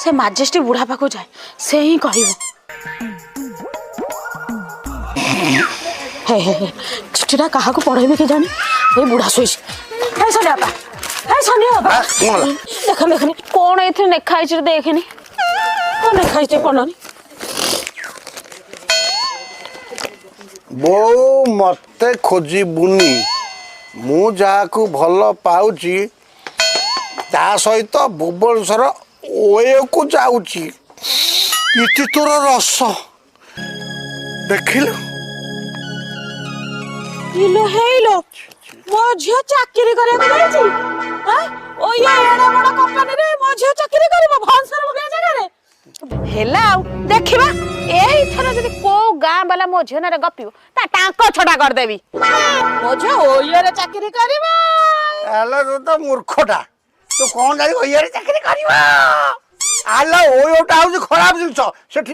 से माजेस्टी बुढ़ा पाखु जाए से ही कहब चिठीटा क्या पढ़ेबी कि जानी ये बुढ़ा शोई सनिया बापा देखनी देखनी कौन ये लेखाई देखनी कौन लेखाई पढ़नी बो मते खोजी बुनी मु जाकू भल पाउची ता सहित भुवनेश्वर ओए को जाउची इति तोर रस देखिल इलो हेलो मो झियो चाकरी करे जाईची हां ओ ये एडा बड़ा कंपनी रे मो झियो चाकरी करबो भनसर बगे जगह रे हेला देखिबा एही थरा जदी को गां वाला मो झियो ना रे गपियो ता टांको छोटा कर देबी मो झियो ओ ये रे चाकरी करबो आला तो मूर्खटा तू कौन जाई ओए रे चाकरी करबो आला ओयोटा हउची खराब जिंस सेठी